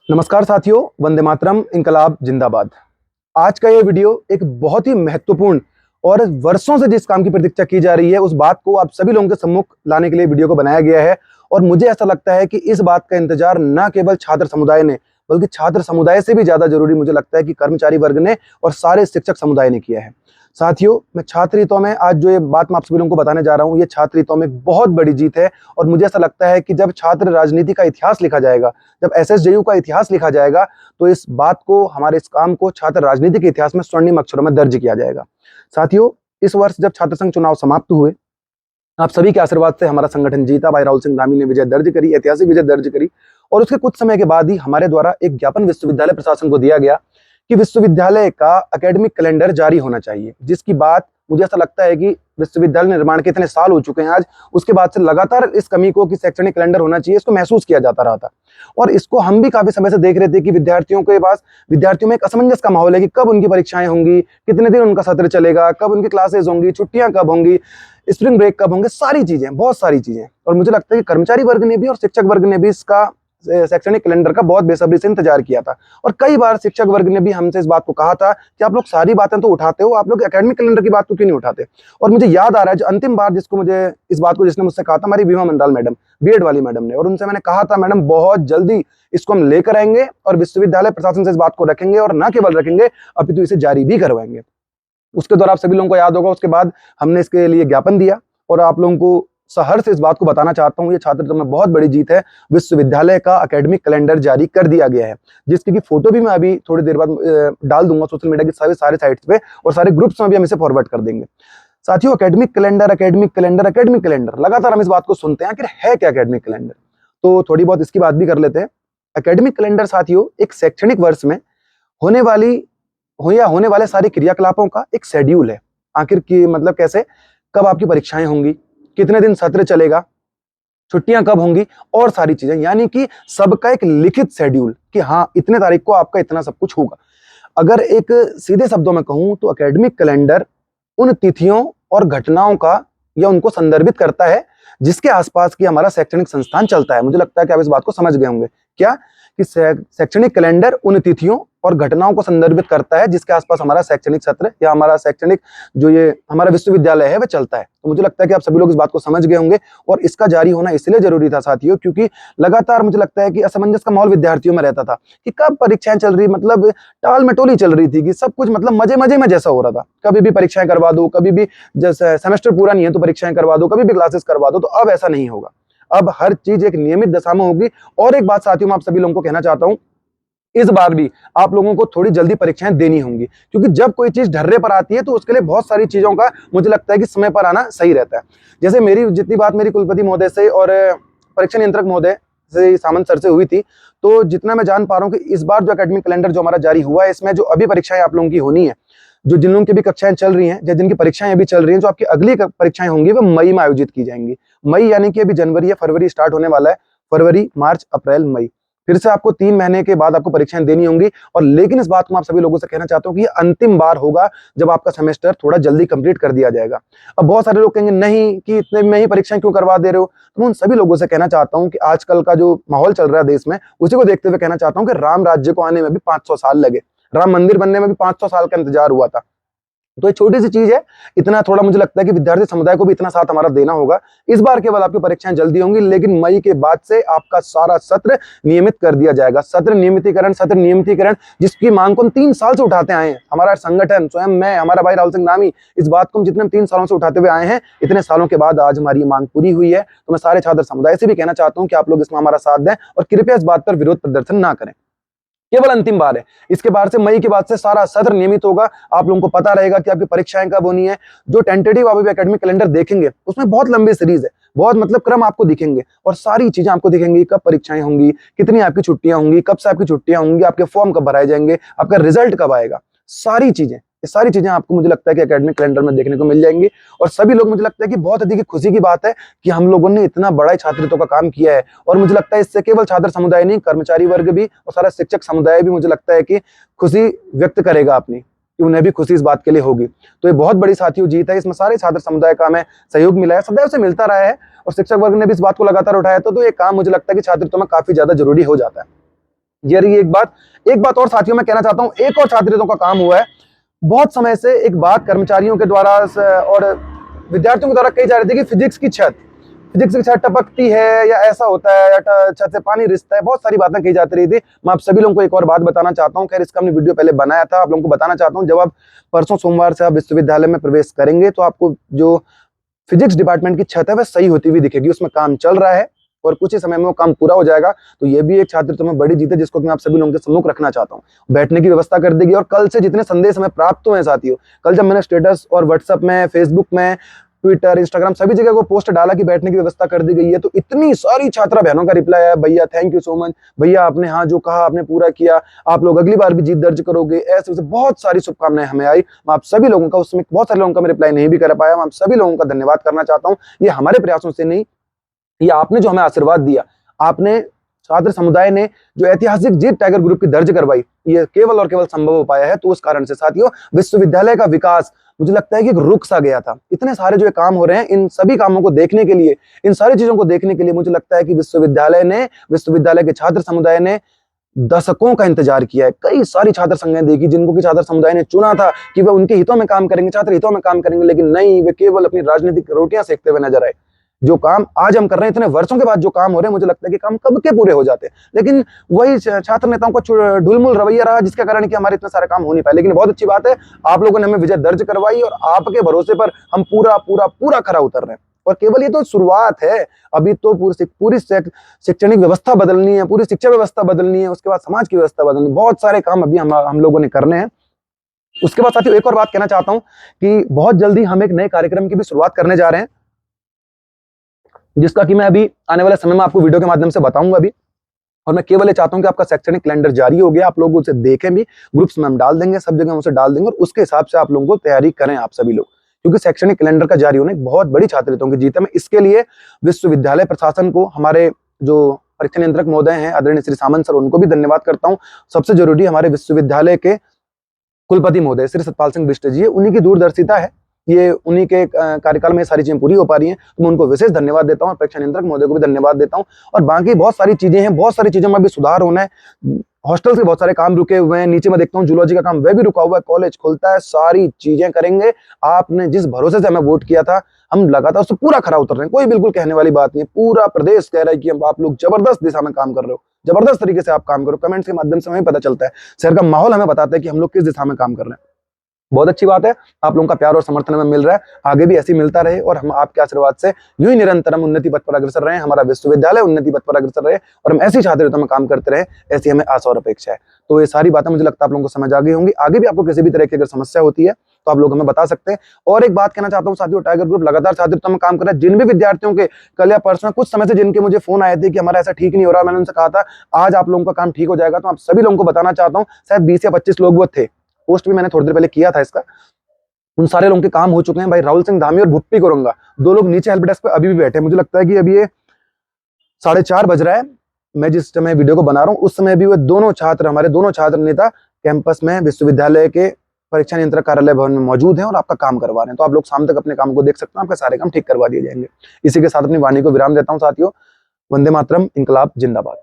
नमस्कार साथियों, वंदे मातरम, इनकलाब जिंदाबाद। आज का ये वीडियो एक बहुत ही महत्वपूर्ण और वर्षों से जिस काम की प्रतीक्षा की जा रही है उस बात को आप सभी लोगों के सम्मुख लाने के लिए वीडियो को बनाया गया है। और मुझे ऐसा लगता है कि इस बात का इंतजार न केवल छात्र समुदाय ने बल्कि छात्र समुदाय से भी ज्यादा जरूरी मुझे लगता है कि कर्मचारी वर्ग ने और सारे शिक्षक समुदाय ने किया है। साथियों, मैं छात्र हितों में आज जो ये बात मैं आप सभी लोगों को बताने जा रहा हूँ, ये छात्र हितों में एक बहुत बड़ी जीत है। और मुझे ऐसा लगता है कि जब छात्र राजनीति का इतिहास लिखा जाएगा, जब एसएसजेयू का इतिहास लिखा जाएगा, तो इस बात को, हमारे इस काम को छात्र राजनीति के इतिहास में स्वर्णिम अक्षरों में दर्ज किया जाएगा। साथियों, इस वर्ष जब छात्र संघ चुनाव समाप्त हुए, आप सभी के आशीर्वाद से हमारा संगठन जीता। भाई राहुल सिंह धामी ने विजय दर्ज करी, ऐतिहासिक विजय दर्ज करी। और उसके कुछ समय के बाद ही हमारे द्वारा एक ज्ञापन विश्वविद्यालय प्रशासन को दिया गया कि विश्वविद्यालय का एकेडमिक कैलेंडर जारी होना चाहिए, जिसकी बात मुझे ऐसा लगता है कि विश्वविद्यालय निर्माण के इतने साल हो चुके हैं आज, उसके बाद से लगातार इस कमी को कि शैक्षणिक कैलेंडर होना चाहिए, इसको महसूस किया जाता रहा था। और इसको हम भी काफी समय से देख रहे थे कि विद्यार्थियों में एक असमंजस का माहौल है कि कब उनकी परीक्षाएं होंगी, कितने दिन उनका सत्र चलेगा, कब उनकी क्लासेस होंगी, छुट्टियां कब होंगी, स्प्रिंग ब्रेक कब होंगे, सारी चीजें, बहुत सारी चीजें। और मुझे लगता है कि कर्मचारी वर्ग ने भी और शिक्षक वर्ग ने भी इसका शैक्षणिक कैलेंडर का बहुत बेसब्री से इंतजार किया था। और कई बार शिक्षक वर्ग ने भी हमसे इस बात को कहा था कि आप लोग सारी बातें तो उठाते हो, आप लोग एकेडमिक कैलेंडर की बात को क्यों नहीं उठाते। और मुझे याद आ रहा है जो अंतिम बार जिसने मुझसे कहा था, हमारी बीमा मंडल मैडम, बीएड वाली मैडम ने। और उनसे मैंने कहा था, मैडम बहुत जल्दी इसको हम लेकर आएंगे और विश्वविद्यालय प्रशासन से इस बात को रखेंगे, और न केवल रखेंगे अपितु इसे जारी भी करवाएंगे। उसके दौरान आप सभी लोगों को याद होगा, उसके बाद हमने इसके लिए ज्ञापन दिया। और आप लोगों को सहर्ष इस बात को बताना चाहता हूं, ये छात्र में बहुत बड़ी जीत है। विश्वविद्यालय का एकेडमिक कैलेंडर जारी कर दिया गया है, जिसकी फोटो भी मैं अभी थोड़ी देर बाद डाल दूंगा सोशल मीडिया की सारे साइट्स पे, और सारे ग्रुप्स में भी हम इसे फॉरवर्ड कर देंगे। साथियों, academic calendar, academic calendar, academic calendar, लगातार हम इस बात को सुनते हैं, आखिर है क्या एकेडमिक कैलेंडर। तो थोड़ी बहुत इसकी बात भी कर लेते हैं। एकेडमिक कैलेंडर साथियों एक शैक्षणिक वर्ष में होने वाले सारे क्रियाकलापों का एक शेड्यूल है। आखिर की मतलब कैसे, कब आपकी परीक्षाएं होंगी, कितने दिन सत्र चलेगा, छुट्टियां कब होंगी, और सारी चीजें, यानी कि सबका एक लिखित शेड्यूल कि हाँ इतने तारीख को आपका इतना सब कुछ होगा। अगर एक सीधे शब्दों में कहूं तो एकेडमिक कैलेंडर उन तिथियों और घटनाओं का या उनको संदर्भित करता है जिसके आसपास की हमारा शैक्षणिक संस्थान चलता है। मुझे लगता है कि आप इस बात को समझ गए होंगे क्या, कि शैक्षणिक कैलेंडर उन तिथियों और घटनाओं को संदर्भित करता है जिसके आसपास हमारा शैक्षणिक सत्र या हमारा शैक्षणिक जो ये हमारा विश्वविद्यालय है वह चलता है। तो मुझे लगता है कि आप सभी लोग इस बात को समझ गए होंगे। और इसका जारी होना इसलिए जरूरी था साथियों, क्योंकि लगातार मुझे लगता है कि असमंजस का माहौल विद्यार्थियों में रहता था कि कब परीक्षाएं चल रही, मतलब टाल मटोली चल रही थी, कि सब कुछ मतलब मजे मजे में जैसा हो रहा था। कभी भी परीक्षाएं करवा दो, कभी भी जैसे सेमेस्टर पूरा नहीं है तो परीक्षाएं करवा दो, कभी भी क्लासेस करवा दो। तो अब ऐसा नहीं होगा, अब हर चीज एक नियमित दशा में होगी। और एक बात साथियों मैं आप सभी लोगों को कहना चाहता हूं, इस बार भी आप लोगों को थोड़ी जल्दी परीक्षाएं देनी होंगी, क्योंकि जब कोई चीज ढर्रे पर आती है तो उसके लिए बहुत सारी चीजों का मुझे लगता है कि समय पर आना सही रहता है। जैसे मेरी जितनी बात मेरी कुलपति महोदय से और परीक्षा नियंत्रक महोदय से, सामंत सर से हुई थी, तो जितना मैं जान पा रहा हूँ कि इस बार जो एकेडमिक कैलेंडर जो हमारा जारी हुआ है, इसमें जो अभी परीक्षाएं आप लोगों की होनी है, जो जिन लोगों की भी कक्षाएं चल रही हैं या जिनकी परीक्षाएं अभी चल रही हैं, जो आपकी अगली परीक्षाएं होंगी वो मई में आयोजित की जाएंगी। मई यानी कि अभी जनवरी या फरवरी स्टार्ट होने वाला है, फरवरी, मार्च, अप्रैल, मई, फिर से आपको 3 महीने के बाद आपको परीक्षाएं देनी होंगी। और लेकिन इस बात को मैं आप सभी लोगों से कहना चाहता हूं कि ये अंतिम बार होगा जब आपका सेमेस्टर थोड़ा जल्दी कंप्लीट कर दिया जाएगा। अब बहुत सारे लोग कहेंगे नहीं कि इतने में ही परीक्षाएं क्यों करवा दे रहे हो, तो मैं उन सभी लोगों से कहना चाहता हूं कि आजकल का जो माहौल चल रहा है देश में, उसी को देखते हुए कहना चाहता हूं कि राम राज्य को आने में भी 500 साल लगे, राम मंदिर बनने में भी 500 साल का इंतजार हुआ था। तो ये छोटी सी चीज है, इतना थोड़ा मुझे लगता है कि विद्यार्थी समुदाय को भी इतना साथ हमारा देना होगा। इस बार केवल आपकी परीक्षाएं जल्दी होंगी, लेकिन मई के बाद से आपका सारा सत्र नियमित कर दिया जाएगा। सत्र नियमितीकरण जिसकी मांग को हम 3 साल से उठाते आए हैं, हमारा संगठन, स्वयं मैं, हमारा भाई राहुल सिंह धामी, इस बात को हम जितने 3 सालों से उठाते हुए आए हैं, इतने सालों के बाद आज हमारी मांग पूरी हुई है। तो मैं सारे छात्र समुदाय से भी कहना चाहता हूँ कि आप लोग इसमें हमारा साथ दें और कृपया इस बात पर विरोध प्रदर्शन ना करें। केवल अंतिम बार है, इसके बाद से मई के बाद से सारा सत्र नियमित होगा। आप लोगों को पता रहेगा कि आपकी परीक्षाएं कब होनी है। जो टेंटेटिव आप एकेडमिक कैलेंडर देखेंगे उसमें बहुत लंबी सीरीज है, बहुत मतलब क्रम आपको दिखेंगे और सारी चीजें आपको दिखेंगी, कब परीक्षाएं होंगी, कितनी आपकी छुट्टियां होंगी, कब से आपकी छुट्टियां होंगी, आपके फॉर्म कब भराए जाएंगे, आपका रिजल्ट कब आएगा, ये सारी चीजें आपको मुझे लगता है कि एकेडमिक कैलेंडर में देखने को मिल जाएंगी। और सभी लोग, मुझे लगता है कि बहुत अधिक खुशी की बात है कि हम लोगों ने इतना बड़ा छात्रों का काम किया है। और मुझे लगता है इससे केवल छात्र समुदाय नहीं, कर्मचारी वर्ग भी और सारा शिक्षक समुदाय भी मुझे लगता है कि खुशी व्यक्त करेगा अपनी, कि उन्हें भी खुशी इस बात के लिए होगी। तो ये बहुत बड़ी साथियों जीत है, इसमें सारे छात्र समुदाय का हमें सहयोग मिला है, सदैव से मिलता रहा है और शिक्षक वर्ग ने भी इस बात को लगातार उठाया। तो ये काम मुझे लगता है कि छात्रत्व में काफी ज्यादा जरूरी हो जाता है। ये रही एक बात और साथियों मैं कहना चाहता हूँ, एक और छात्रों का काम हुआ है। बहुत समय से एक बात कर्मचारियों के द्वारा और विद्यार्थियों के द्वारा कही जा रही थी कि फिजिक्स की छत टपकती है या ऐसा होता है या छत से पानी रिसता है, बहुत सारी बातें कही जाती रही थी। मैं आप सभी लोगों को एक और बात बताना चाहता हूँ, खैर इसका हमने वीडियो पहले बनाया था, आप लोगों को बताना चाहता हूँ। जब आप परसों सोमवार से आप विश्वविद्यालय में प्रवेश करेंगे तो आपको जो फिजिक्स डिपार्टमेंट की छत है वह सही होती हुई दिखेगी, उसमें काम चल रहा है और कुछ ही समय में वो काम पूरा हो जाएगा। तो ये भी एक छात्रत्व में बड़ी जीत है जिसको मैं आप सभी लोगों के सम्मुख रखना चाहता हूँ। बैठने की व्यवस्था कर देगी और कल से जितने संदेश हमें प्राप्त हुए हैं साथियों, कल जब मैंने स्टेटस और व्हाट्सएप में, फेसबुक में, ट्विटर, इंस्टाग्राम सभी जगह को पोस्ट डाला कि बैठने की व्यवस्था कर दी गई है, तो इतनी सारी छात्रा बहनों का रिप्लाई आया, भैया थैंक यू सो मच, भैया आपने हाँ जो कहा आपने पूरा किया, आप लोग अगली बार भी जीत दर्ज करोगे, ऐसे बहुत सारी शुभकामनाएं हमें आई। मैं आप सभी लोगों का, उसमें बहुत सारे लोगों का मैं रिप्लाई नहीं भी कर पाया, मैं आप सभी लोगों का धन्यवाद करना चाहता हूँ। ये हमारे प्रयासों से नहीं, ये आपने जो हमें आशीर्वाद दिया, आपने छात्र समुदाय ने जो ऐतिहासिक जीत टाइगर ग्रुप की दर्ज करवाई, ये केवल और केवल संभव हो पाया है। तो उस कारण से साथियों विश्वविद्यालय का विकास मुझे लगता है कि एक रुक सा गया था। इतने सारे जो काम हो रहे हैं, इन सभी कामों को देखने के लिए, इन सारी चीजों को देखने के लिए मुझे लगता है कि विश्वविद्यालय के छात्र समुदाय ने दशकों का इंतजार किया है। कई सारी छात्र संघें देखी जिनको कि छात्र समुदाय ने चुना था कि वह उनके हितों में काम करेंगे, छात्र हितों में काम करेंगे, लेकिन नहीं, वे केवल अपनी राजनीतिक रोटियां सेकते हुए नजर आए। जो काम आज हम कर रहे हैं, इतने वर्षों के बाद जो काम हो रहे हैं, मुझे लगता है कि काम कब के पूरे हो जाते हैं, लेकिन वही छात्र नेताओं का ढुलमुल रवैया रहा जिसके कारण कि हमारे इतने सारे काम हो नहीं पाए। लेकिन बहुत अच्छी बात है, आप लोगों ने हमें विजय दर्ज करवाई और आपके भरोसे पर हम पूरा पूरा पूरा खरा उतर रहे हैं। और केवल ये तो शुरुआत है, अभी तो पूरी शैक्षणिक व्यवस्था बदलनी है, पूरी शिक्षा व्यवस्था बदलनी है, उसके बाद समाज की व्यवस्था बदलनी है, बहुत सारे काम अभी हम लोगों ने करने हैं। उसके बाद साथियों एक और बात कहना चाहता हूं कि बहुत जल्दी हम एक नए कार्यक्रम की भी शुरुआत करने जा रहे हैं, जिसका कि मैं अभी आने वाले समय में आपको वीडियो के माध्यम से बताऊंगा अभी। और मैं केवल ये चाहता हूं कि आपका शैक्षणिक कैलेंडर जारी हो गया, आप लोग उसे देखें भी, ग्रुप्स में हम डाल देंगे, सब जगह हम उसे डाल देंगे और उसके हिसाब से आप लोगों को तैयारी करें आप सभी लोग, क्योंकि शैक्षणिक कैलेंडर का जारी होना एक बहुत बड़ी छात्रहितों की जीत है। मैं इसके लिए विश्वविद्यालय प्रशासन को, हमारे जो परीक्षा नियंत्रक महोदय हैं आदरणीय श्री सामंत सर, उनको भी धन्यवाद करता हूँ। सबसे जरूरी हमारे विश्वविद्यालय के कुलपति महोदय श्री सतपाल सिंह बिष्ट जी, उन्हीं की दूरदर्शिता है, ये उन्हीं के कार्यकाल में सारी चीजें पूरी हो पा रही हैं, तो मैं उनको विशेष धन्यवाद देता हूँ। परीक्षा नियंत्रक महोदय को भी धन्यवाद देता हूँ। और बाकी बहुत सारी चीजें हैं, बहुत सारी चीजों में भी सुधार होना है। हॉस्टल के बहुत सारे काम रुके हुए हैं, नीचे मैं देखता हूँ जूलॉजी का काम वह भी रुका हुआ है, कॉलेज खुलता है, सारी चीजें करेंगे। आपने जिस भरोसे से हमें वोट किया था, हम लगातार उससे पूरा खरा उतर रहे हैं, कोई बिल्कुल कहने वाली बात नहीं। पूरा प्रदेश कह रहा है कि आप लोग जबरदस्त दिशा में काम कर रहे हो, जबरदस्त तरीके से आप काम करो। कमेंट्स के माध्यम से हमें पता चलता है, शहर का माहौल हमें बताता है कि हम लोग किस दिशा में काम कर रहे हैं। बहुत अच्छी बात है, आप लोगों का प्यार और समर्थन हमें मिल रहा है, आगे भी ऐसे ही मिलता रहे और हम आपके आशीर्वाद से यूं ही निरंतर हम उन्नति पथ पर अग्रसर रहे, हमारा विश्वविद्यालय उन्नति पथ पर अग्रसर रहे और हम ऐसी छात्रवृत्ति में काम करते रहे, ऐसी हमें आशा और अपेक्षा है। तो ये सारी बातें मुझे लगता है आप लोगों को समझ आ गई होंगी। आगे भी आपको किसी भी तरह की अगर समस्या होती है तो आप लोग हमें बता सकते हैं। और एक बात कहना चाहता हूँ साथियों, टाइगर ग्रुप लगातार छात्रवृत्ति में काम कर रहा है। जिन भी विद्यार्थियों के कल या परसों में कुछ समय से जिनके मुझे फोन आए थे कि हमारा ऐसा ठीक नहीं हो रहा, मैंने उनसे कहा था आज आप लोगों का काम ठीक हो जाएगा। तो आप सभी लोगों को बताना चाहता हूँ, शायद 20 या 25 लोग वो थे, पोस्ट भी मैंने थोड़ी देर पहले किया था इसका, उन सारे लोगों के काम हो चुके हैं। भाई राहुल सिंह धामी और भुप्पी कोरंगा, दो लोग नीचे हेल्प डेस्क पे अभी भी बैठे हैं। मुझे लगता है कि अभी ये 4:30 बज रहा है, मैं जिस समय वीडियो को बना रहा हूँ उस समय भी वे दोनों छात्र, हमारे दोनों छात्र नेता कैंपस में विश्वविद्यालय के परीक्षा नियंत्रक कार्यालय भवन में मौजूद हैं और आपका काम करवा रहे हैं। तो आप लोग शाम तक अपने काम को देख सकते हैं, आपके सारे काम ठीक करवा दिए जाएंगे। इसी के साथ अपनी वाणी को विराम देता हूँ साथियों। वंदे मातरम, इंकलाब जिंदाबाद।